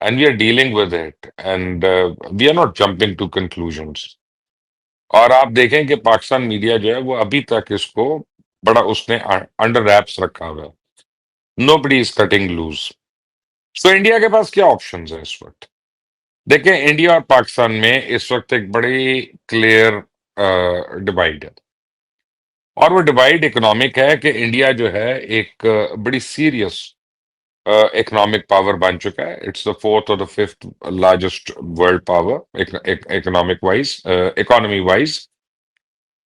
and we are dealing with it, and we are not jumping to conclusions. اور آپ دیکھیں کہ Pakistan media جو ہے وہ ابھی تک اس کو بڑا اس نے انڈر ریپس رکھا ہوا ہے. نو بڈی از کٹنگ لوز. سو انڈیا کے پاس کیا آپشنز ہیں اس وقت؟ دیکھیں انڈیا اور پاکستان میں اس وقت ایک بڑی کلیئر ڈیوائڈ ہے. اور وہ ڈیوائڈ اکنامک ہے کہ انڈیا جو ہے ایک بڑی سیریس اکنامک پاور بن چکا ہے. It's the fourth or the fifth largest world power economic wise economy wise.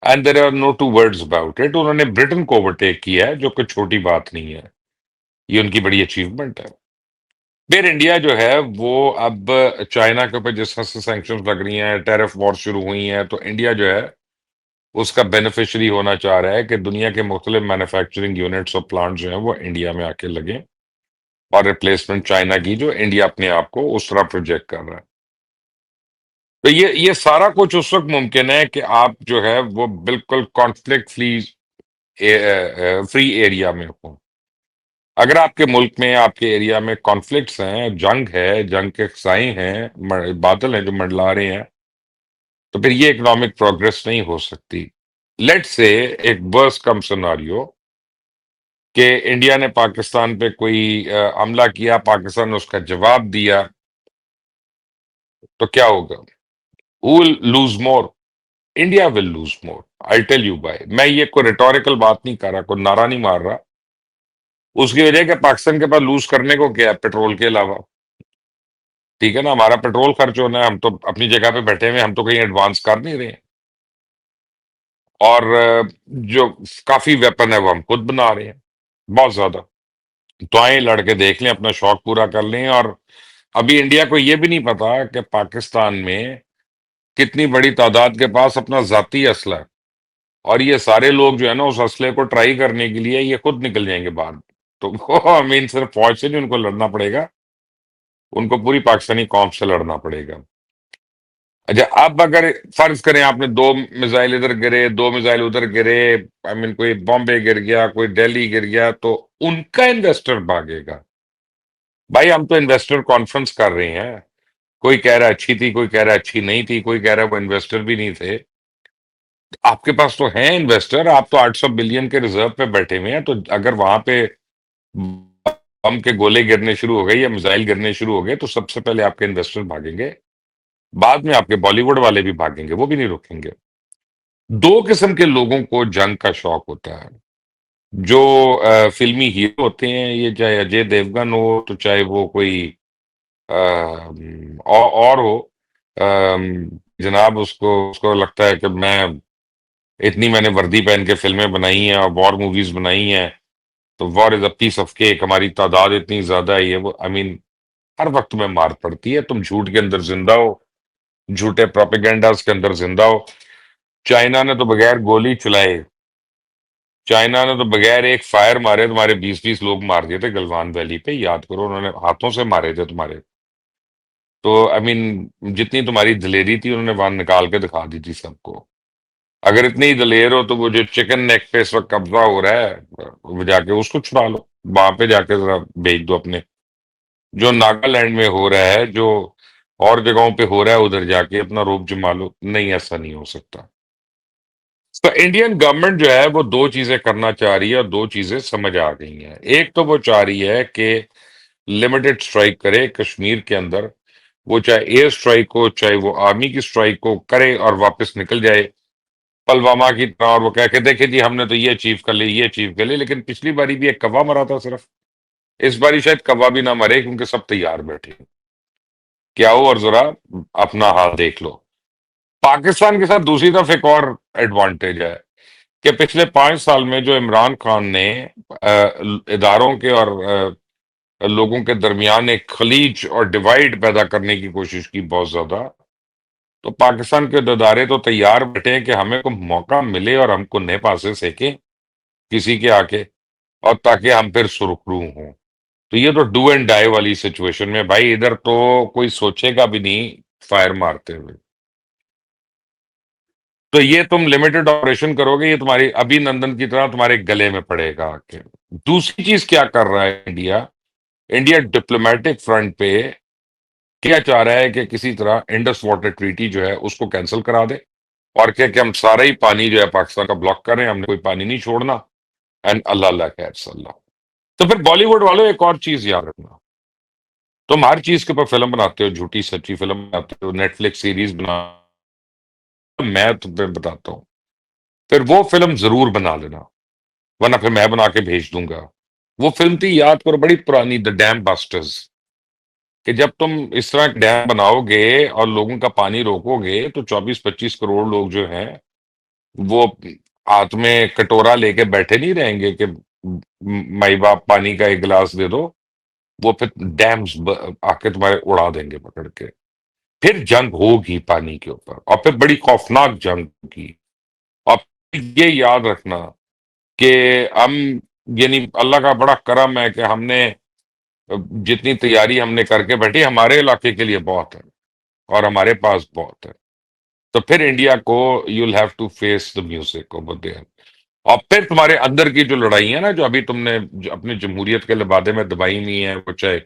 And there are no two words about it. انہوں نے برٹن کو اوورٹیک کیا ہے جو کوئی چھوٹی بات نہیں ہے. یہ ان کی بڑی اچیومنٹ ہے. پھر انڈیا جو ہے وہ اب چائنا کے اوپر جس طرح سے سینکشنز لگ رہی ہیں، ٹیرف وار شروع ہوئی ہیں، تو انڈیا جو ہے اس کا بینیفیشری ہونا چاہ رہا ہے کہ دنیا کے مختلف مینوفیکچرنگ یونٹس اور پلانٹ جو ہیں وہ انڈیا میں آ کے لگیں، اور ریپلیسمنٹ چائنا کی جو انڈیا اپنے آپ کو اس طرح پروجیکٹ کر رہا ہے. تو یہ سارا کچھ اس وقت ممکن ہے کہ آپ جو ہے وہ بالکل کانفلکٹ فری ایریا میں ہو. اگر آپ کے ملک میں، آپ کے ایریا میں کانفلکٹس ہیں، جنگ ہے، جنگ کے خسائیں ہیں، بادل ہیں جو منڈلا رہے ہیں، تو پھر یہ اکنامک پروگرس نہیں ہو سکتی. لیٹ سے ایک برس کم سناریو کہ انڈیا نے پاکستان پہ کوئی حملہ کیا، پاکستان نے اس کا جواب دیا، تو کیا ہوگا؟ who will lose more? India will lose more. I tell you by. میں یہ کوئی ریٹوریکل بات نہیں کر رہا، کوئی نعرہ نہیں مار رہا. اس کی وجہ کہ پاکستان کے پاس لوز کرنے کو کیا ہے پیٹرول کے علاوہ؟ ٹھیک ہے نا، ہمارا پیٹرول خرچ ہونا ہے، ہم تو اپنی جگہ پہ بیٹھے ہوئے ہیں، ہم تو کہیں ایڈوانس کر نہیں رہے ہیں. اور جو کافی ویپن ہے وہ ہم خود بنا رہے ہیں، بہت زیادہ. تو آئیں لڑ کے دیکھ لیں، اپنا شوق پورا کر لیں. اور ابھی انڈیا کو یہ بھی نہیں پتا کہ پاکستان میں کتنی بڑی تعداد کے پاس اپنا ذاتی اسلحہ ہے. اور یہ سارے لوگ جو ہے نا اس اسلحے کو ٹرائی کرنے کے لیے یہ خود نکل جائیں گے باہر. تو وہ امین صرف فوج سے نہیں ان کو لڑنا پڑے گا، ان کو پوری پاکستانی قوم سے لڑنا پڑے گا. اچھا، اب اگر فرض کریں آپ نے دو میزائل ادھر گرے، دو میزائل ادھر گرے، کوئی بامبے گر گیا، کوئی دہلی گر گیا، تو ان کا انویسٹر بھاگے گا. بھائی ہم تو انویسٹر کانفرنس کر رہے ہیں، کوئی کہہ رہا ہے اچھی تھی، کوئی کہہ رہا ہے اچھی نہیں تھی، کوئی کہہ رہا ہے وہ انویسٹر بھی نہیں تھے. آپ کے پاس تو ہیں انویسٹر، آپ تو 800 بلین کے ریزرو پہ بیٹھے ہوئے ہیں. تو اگر وہاں پہ بم کے گولے گرنے شروع ہو گئے یا میزائل گرنے شروع ہو گئے تو سب سے پہلے آپ کے انویسٹر بھاگیں گے، بعد میں آپ کے بالی ووڈ والے بھی بھاگیں گے، وہ بھی نہیں رکیں گے. دو قسم کے لوگوں کو جنگ کا شوق ہوتا ہے. جو فلمی ہیرو ہوتے ہیں، یہ چاہے اجے دیوگن ہو تو چاہے وہ کوئی اور ہو، آم، جناب اس کو لگتا ہے کہ میں نے وردی پہن کے فلمیں بنائی ہیں اور وار موویز بنائی ہیں، تو وار از اے پیس آف کیک، ہماری تعداد اتنی زیادہ ہے. یہ وہ ہر وقت میں مار پڑتی ہے. تم جھوٹ کے اندر زندہ ہو، جھوٹے پروپیگنڈاز کے اندر زندہ ہو. چائنا نے تو بغیر گولی چلائے، چائنا نے تو بغیر ایک فائر مارے تمہارے 20 لوگ مار دیے تھے گلوان ویلی پہ. یاد کرو، انہوں نے ہاتھوں سے مارے تھے تمہارے. تو جتنی تمہاری دلیری تھی انہوں نے وہاں نکال کے دکھا دی تھی سب کو. اگر اتنی ہی دلیر ہو تو وہ جو چکن نیک پہ اس وقت قبضہ ہو رہا ہے، وہ جا کے اس کو چھڑا لو، وہاں پہ جا کے ذرا بھیج دو اپنے. جو ناگا لینڈ میں ہو رہا ہے، جو اور جگہوں پہ ہو رہا ہے، ادھر جا کے اپنا روپ جما لو. نہیں، ایسا نہیں ہو سکتا. تو انڈین گورنمنٹ جو ہے وہ دو چیزیں کرنا چاہ رہی ہے اور دو چیزیں سمجھ آ گئی ہیں. ایک تو وہ چاہ رہی ہے کہ لمیٹڈ سٹرائک کرے کشمیر کے اندر، وہ چاہے ایئر سٹرائک ہو، چاہے وہ آرمی کی سٹرائک کو کرے اور واپس نکل جائے پلوامہ کی طرح. اور وہ کہہ کے دیکھے جی ہم نے تو یہ اچیو کر لی، یہ اچیو کر لی. لیکن پچھلی باری بھی ایک کوا مرا تھا صرف، اس باری شاید کوا بھی نہ مرے کیونکہ سب تیار بیٹھے. کیا ہو اور ذرا اپنا حال دیکھ لو. پاکستان کے ساتھ دوسری طرف ایک اور ایڈوانٹیج ہے کہ پچھلے 5 سال میں جو عمران خان نے اداروں کے اور لوگوں کے درمیان ایک خلیج اور ڈیوائڈ پیدا کرنے کی کوشش کی بہت زیادہ، تو پاکستان کے ادارے تو تیار بیٹھے ہیں کہ ہمیں کو موقع ملے اور ہم کو نئے پاسے سیکیں کسی کے آ کے، اور تاکہ ہم پھر سرخرو ہوں. تو یہ تو ڈو اینڈ ڈائی والی سچویشن میں بھائی ادھر تو کوئی سوچے گا بھی نہیں فائر مارتے ہوئے. تو یہ تم لمیٹڈ آپریشن کرو گے، یہ تمہاری ابھی نندن کی طرح تمہارے گلے میں پڑے گا کہ. دوسری چیز کیا کر رہا ہے انڈیا؟ انڈیا ڈپلومیٹک فرنٹ پہ کیا چاہ رہا ہے کہ کسی طرح انڈس واٹر ٹریٹی جو ہے اس کو کینسل کرا دے. اور کہ ہم سارا ہی پانی جو ہے پاکستان کا بلاک کر رہے ہیں، ہم نے کوئی پانی نہیں چھوڑنا، اینڈ اللہ اللہ خیر صلی اللہ۔ تو پھر بالی ووڈ والوں ایک اور چیز یاد رکھنا، تم ہر چیز کے اوپر فلم بناتے ہو، جھوٹی سچی فلم بناتے ہو، نیٹ فلکس سیریز بنا، میں تمہیں بتاتا ہوں، پھر وہ فلم ضرور بنا لینا، ورنہ پھر میں بنا کے بھیج دوں گا۔ وہ فلم تھی، یاد کرو، بڑی پرانی، دا ڈیم باسٹرز، کہ جب تم اس طرح ڈیم بناؤ گے اور لوگوں کا پانی روکو گے تو 24-25 کروڑ لوگ جو ہیں وہ ہاتھ میں کٹورا لے کے بیٹھے نہیں رہیں گے کہ مائی باپ پانی کا ایک گلاس دے دو، وہ پھر ڈیمز آ کے تمہارے اڑا دیں گے پکڑ کے، پھر جنگ ہوگی پانی کے اوپر، اور پھر بڑی خوفناک جنگ ہوگی۔ اور پھر یہ یاد رکھنا کہ ہم، یعنی اللہ کا بڑا کرم ہے کہ ہم نے جتنی تیاری ہم نے کر کے بیٹھی ہمارے علاقے کے لیے بہت ہے، اور ہمارے پاس بہت ہے، تو پھر انڈیا کو you have to face the music over there. اور پھر تمہارے اندر کی جو لڑائی ہے نا، جو ابھی تم نے جو اپنی جمہوریت کے لبادے میں دبائی نہیں ہے، وہ چاہے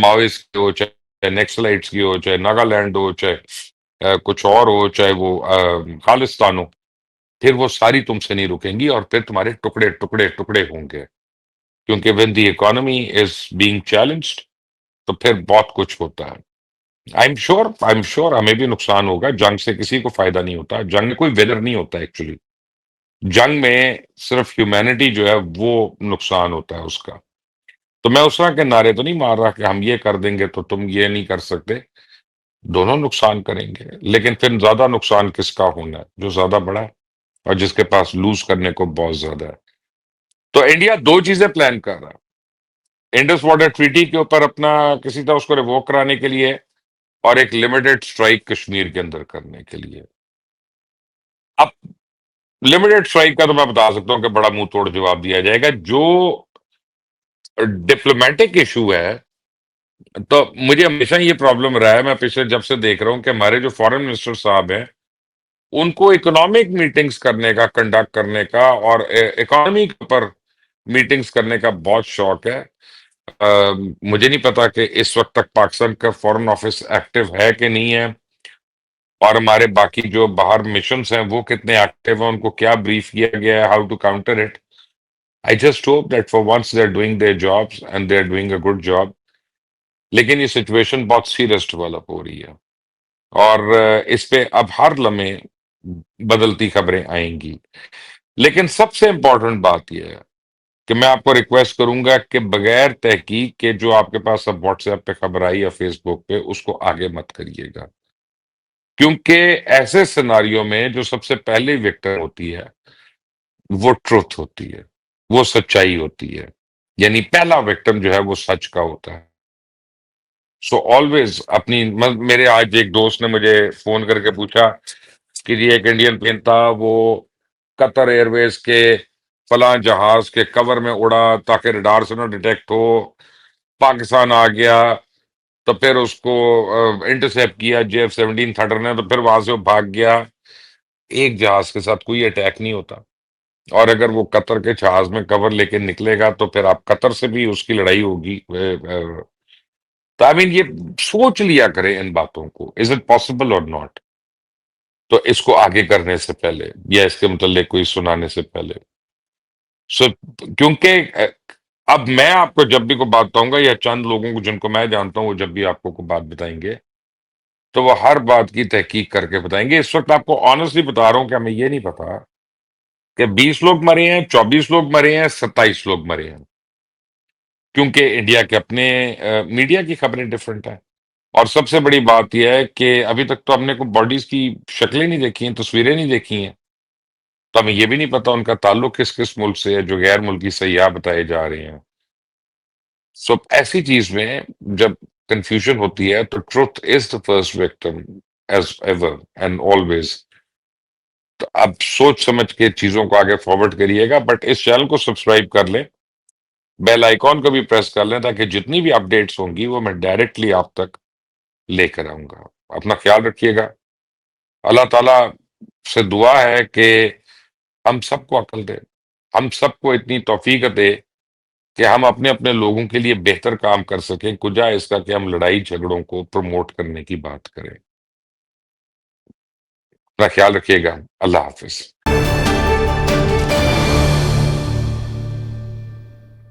ماویسٹ کی ہو، چاہے نیکسلائٹس کی ہو، چاہے ناگالینڈ ہو، چاہے کچھ اور ہو، چاہے وہ خالصتان ہو، پھر وہ ساری تم سے نہیں رکیں گی، اور پھر تمہارے ٹکڑے ٹکڑے ٹکڑے ہوں گے، کیونکہ when the economy is being challenged تو پھر بہت کچھ ہوتا ہے۔ آئی ایم شور ہمیں بھی نقصان ہوگا، جنگ سے کسی کو فائدہ نہیں ہوتا، جنگ میں کوئی ونر نہیں ہوتا ایکچولی، جنگ میں صرف ہیومینٹی جو ہے وہ نقصان ہوتا ہے اس کا۔ تو میں اس طرح کے نعرے تو نہیں مار رہا کہ ہم یہ کر دیں گے تو تم یہ نہیں کر سکتے، دونوں نقصان کریں گے، لیکن پھر زیادہ نقصان کس کا ہونا ہے؟ جو زیادہ بڑا ہے اور جس کے پاس لوز کرنے کو بہت زیادہ ہے۔ تو انڈیا دو چیزیں پلان کر رہا ہے، انڈس واٹر ٹریٹی کے اوپر اپنا کسی طرح اس کو ریووک کرانے کے لیے، اور ایک لمیٹڈ سٹرائک کشمیر کے اندر کرنے کے لیے۔ اب لمیٹڈ سٹرائک کا تو میں بتا سکتا ہوں کہ بڑا منہ توڑ جواب دیا جائے گا، جو ڈپلومیٹک ایشو ہے، تو مجھے ہمیشہ یہ پرابلم رہا ہے، میں پچھلے جب سے دیکھ رہا ہوں کہ ہمارے جو فارن منسٹر صاحب ہیں، ان کو اکنامک میٹنگز کرنے کا، کنڈکٹ کرنے کا، اور اکانومی کے اوپر میٹنگز کرنے کا بہت شوق ہے۔ مجھے نہیں پتا کہ اس وقت تک پاکستان کا فورن آفس ایکٹیو ہے کہ نہیں ہے، اور ہمارے باقی جو باہر مشنز ہیں وہ کتنے ایکٹیو ہیں، ان کو کیا بریف کیا گیا ہے، how to counter it. I just hope that for once they are doing their jobs and they are doing a good job, لیکن یہ سچویشن بہت سیریس ڈیولپ ہو رہی ہے، اور اس پہ اب ہر لمحے بدلتی خبریں آئیں گی۔ لیکن سب سے امپورٹنٹ بات یہ ہے کہ میں آپ کو ریکویسٹ کروں گا کہ بغیر تحقیق کے جو آپ کے پاس اب واٹس ایپ پہ خبر آئی یا فیس بک پہ، اس کو آگے مت کریے گا، کیونکہ ایسے سیناریوں میں جو سب سے پہلے وکٹر ہوتی ہے وہ ٹروتھ ہوتی ہے، وہ سچائی ہوتی ہے، یعنی پہلا وکٹم جو ہے وہ سچ کا ہوتا ہے۔ سو آلویز اپنی میرے آج ایک دوست نے مجھے فون کر کے پوچھا کہ جی ایک انڈین پلین تھا، وہ قطر ایئر ویز کے فلاں جہاز کے کور میں اڑا تاکہ ریڈار سے نہ ڈیٹیکٹ ہو، پاکستان آ گیا، تو پھر اس کو انٹرسیپٹ کیا JF-17 تھنڈر نے، تو پھر وہاں سے وہ بھاگ گیا۔ ایک جہاز کے ساتھ کوئی اٹیک نہیں ہوتا، اور اگر وہ قطر کے جہاز میں کور لے کے نکلے گا تو پھر آپ قطر سے بھی اس کی لڑائی ہوگی۔ تو آئی مین یہ سوچ لیا کریں ان باتوں کو، از اٹ پاسبل اور ناٹ، تو اس کو آگے کرنے سے پہلے یا اس کے متعلق کوئی سنانے سے پہلے۔ سو کیونکہ اب میں آپ کو جب بھی کوئی بات بتاؤں گا، یا چند لوگوں کو جن کو میں جانتا ہوں وہ جب بھی آپ کو کوئی بات بتائیں گے تو وہ ہر بات کی تحقیق کر کے بتائیں گے۔ اس وقت آپ کو آنےسٹلی بتا رہا ہوں کہ ہمیں یہ نہیں پتا کہ 20 لوگ مرے ہیں، 24 لوگ مرے ہیں، 27 لوگ مرے ہیں، کیونکہ انڈیا کے اپنے میڈیا کی خبریں ڈفرینٹ ہیں۔ اور سب سے بڑی بات یہ ہے کہ ابھی تک تو ہم نے کوئی باڈیز کی شکلیں نہیں دیکھی ہیں، تصویریں نہیں دیکھی ہیں، تو ہمیں یہ بھی نہیں پتا ان کا تعلق کس کس ملک سے ہے جو غیر ملکی سیاح بتائے جا رہے ہیں۔ سو ایسی چیز میں جب کنفیوژن ہوتی ہے تو truth is the first victim, as ever and always. تو اب سوچ سمجھ کے چیزوں کو آگے فارورڈ کریے گا، بٹ اس چینل کو سبسکرائب کر لیں، بیل آئیکن کو بھی پریس کر لیں، تاکہ جتنی بھی اپڈیٹس ہوں گی وہ میں ڈائریکٹلی آپ تک لے کر آؤں گا۔ اپنا خیال رکھیے گا، اللہ تعالیٰ سے دعا ہے کہ ہم سب کو عقل دے، ہم سب کو اتنی توفیق دے کہ ہم اپنے اپنے لوگوں کے لیے بہتر کام کر سکیں، کجا اس کا کہ ہم لڑائی جھگڑوں کو پروموٹ کرنے کی بات کریں۔ اپنا خیال رکھیے گا۔ اللہ حافظ۔